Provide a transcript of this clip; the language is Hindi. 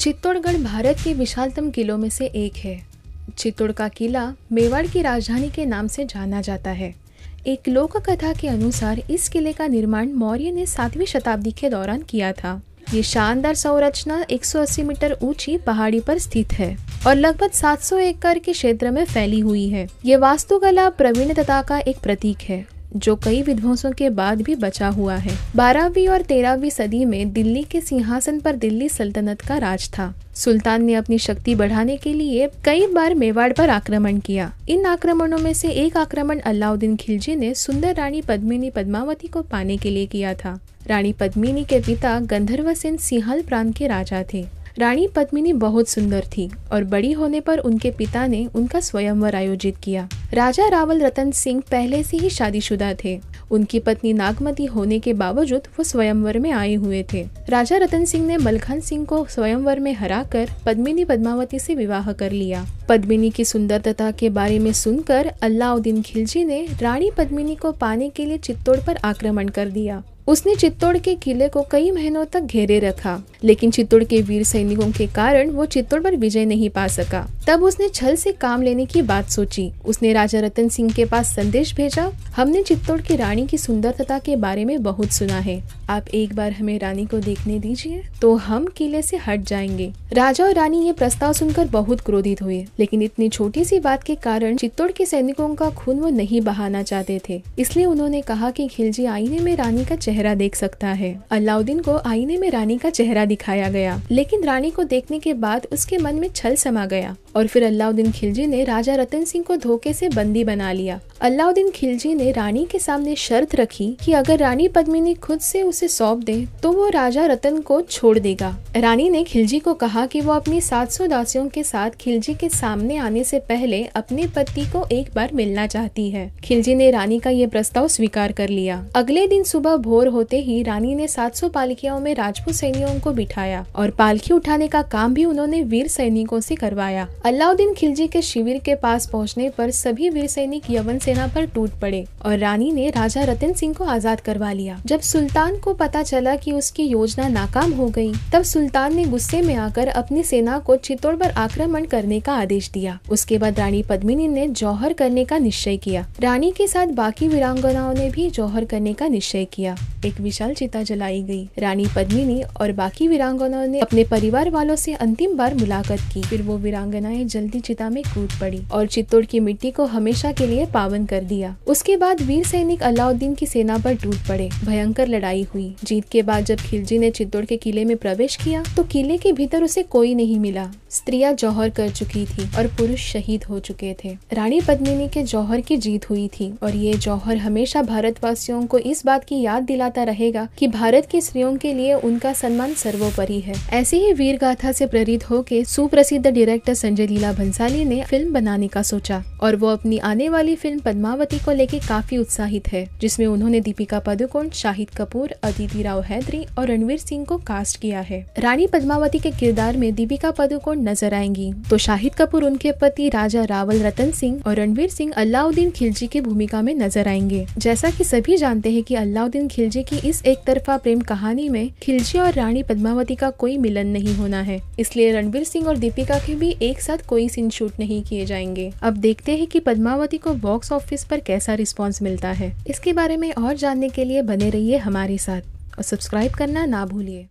चित्तौड़गढ़ भारत के विशालतम किलों में से एक है। चित्तौड़ का किला मेवाड़ की राजधानी के नाम से जाना जाता है। एक लोक कथा के अनुसार इस किले का निर्माण मौर्य ने 7वीं शताब्दी के दौरान किया था। ये शानदार संरचना 180 मीटर ऊंची पहाड़ी पर स्थित है और लगभग 700 एकड़ के क्षेत्र में फैली हुई है। ये वास्तुकला प्रवीणता का एक प्रतीक है जो कई विध्वंसों के बाद भी बचा हुआ है। 12वीं और 13वीं सदी में दिल्ली के सिंहासन पर दिल्ली सल्तनत का राज था। सुल्तान ने अपनी शक्ति बढ़ाने के लिए कई बार मेवाड़ पर आक्रमण किया। इन आक्रमणों में से एक आक्रमण अलाउद्दीन खिलजी ने सुंदर रानी पद्मिनी पद्मावती को पाने के लिए किया था। रानी पद्मिनी के पिता गंधर्व सेन सिंहल प्रांत के राजा थे। रानी पद्मिनी बहुत सुंदर थी और बड़ी होने पर उनके पिता ने उनका स्वयंवर आयोजित किया। राजा रावल रतन सिंह पहले से ही शादीशुदा थे। उनकी पत्नी नागमती होने के बावजूद वो स्वयंवर में आए हुए थे। राजा रतन सिंह ने मलखान सिंह को स्वयंवर में हराकर पद्मिनी पद्मावती से विवाह कर लिया। पद्मिनी की सुंदरता के बारे में सुनकर अलाउद्दीन खिलजी ने रानी पद्मिनी को पाने के लिए चित्तौड़ पर आक्रमण कर दिया। उसने चित्तौड़ के किले को कई महीनों तक घेरे रखा, लेकिन चित्तौड़ के वीर सैनिकों के कारण वो चित्तौड़ पर विजय नहीं पा सका। तब उसने छल से काम लेने की बात सोची। उसने राजा रतन सिंह के पास संदेश भेजा, हमने चित्तौड़ की रानी की सुंदरता के बारे में बहुत सुना है, आप एक बार हमें रानी को देखने दीजिए तो हम किले से हट जाएंगे। राजा और रानी ये प्रस्ताव सुनकर बहुत क्रोधित हुए, लेकिन इतनी छोटी सी बात के कारण चित्तौड़ के सैनिकों का खून वो नहीं बहाना चाहते थे। इसलिए उन्होंने कहा कि खिलजी आईने में रानी का चेहरा देख सकता है। अलाउद्दीन को आईने में रानी का चेहरा दिखाया गया, लेकिन रानी को देखने के बाद उसके मन में छल समा गया और फिर अलाउद्दीन खिलजी ने राजा रतन सिंह को धोखे से बंदी बना लिया। अलाउद्दीन खिलजी ने रानी के सामने शर्त रखी कि अगर रानी पद्मिनी खुद से उसे सौंप दे तो वो राजा रतन को छोड़ देगा। रानी ने खिलजी को कहा कि वो अपनी 700 दासियों के साथ खिलजी के सामने आने से पहले अपने पति को एक बार मिलना चाहती है। खिलजी ने रानी का ये प्रस्ताव स्वीकार कर लिया। अगले दिन सुबह भोर होते ही रानी ने 700 पालकियों में राजपूत सैनिकों को बिठाया और पालकी उठाने का काम भी उन्होंने वीर सैनिकों से करवाया। अलाउद्दीन खिलजी के शिविर के पास पहुंचने पर सभी वीर सैनिक यवन सेना पर टूट पड़े और रानी ने राजा रतन सिंह को आजाद करवा लिया। जब सुल्तान को पता चला कि उसकी योजना नाकाम हो गई, तब सुल्तान ने गुस्से में आकर अपनी सेना को चित्तौड़ पर आक्रमण करने का आदेश दिया। उसके बाद रानी पद्मिनी ने जौहर करने का निश्चय किया। रानी के साथ बाकी वीरांगनाओं ने भी जौहर करने का निश्चय किया। एक विशाल चिता जलाई गई। रानी पद्मिनी और बाकी वीरांगनाओं ने अपने परिवार वालों से अंतिम बार मुलाकात की। फिर वो वीरांगनाएं जल्दी चिता में कूद पड़ी और चित्तौड़ की मिट्टी को हमेशा के लिए पावन कर दिया। उसके बाद वीर सैनिक अलाउद्दीन की सेना पर टूट पड़े। भयंकर लड़ाई हुई। जीत के बाद जब खिलजी ने चित्तौड़ के किले में प्रवेश किया तो किले के भीतर उसे कोई नहीं मिला। स्त्रियां जौहर कर चुकी थी और पुरुष शहीद हो चुके थे। रानी पद्मिनी के जौहर की जीत हुई थी और ये जौहर हमेशा भारतवासियों को इस बात की याद दिलाता रहेगा कि भारत की स्त्रियों के लिए उनका सम्मान सर्वोपरि है। ऐसे ही वीर गाथा से प्रेरित होकर सुप्रसिद्ध डायरेक्टर संजय लीला भंसाली ने फिल्म बनाने का सोचा और वो अपनी आने वाली फिल्म पद्मावती को लेकर काफी उत्साहित है, जिसमें उन्होंने दीपिका पादुकोण, शाहिद कपूर, अदिति राव हैदरी और रणवीर सिंह को कास्ट किया है। रानी पद्मावती के किरदार में दीपिका पादुकोण नजर आएंगी तो शाहिद कपूर उनके पति राजा रावल रतन सिंह और रणवीर सिंह अलाउद्दीन खिलजी की भूमिका में नजर आएंगे। जैसा कि सभी जानते हैं कि अलाउद्दीन खिलजी की इस एक तरफा प्रेम कहानी में खिलजी और रानी पद्मावती का कोई मिलन नहीं होना है, इसलिए रणवीर सिंह और दीपिका के भी एक साथ कोई सीन शूट नहीं किए जाएंगे। अब देखते हैं कि पद्मावती को बॉक्स ऑफिस पर कैसा रिस्पॉन्स मिलता है। इसके बारे में और जानने के लिए बने रहिए हमारे साथ और सब्सक्राइब करना ना भूलिए।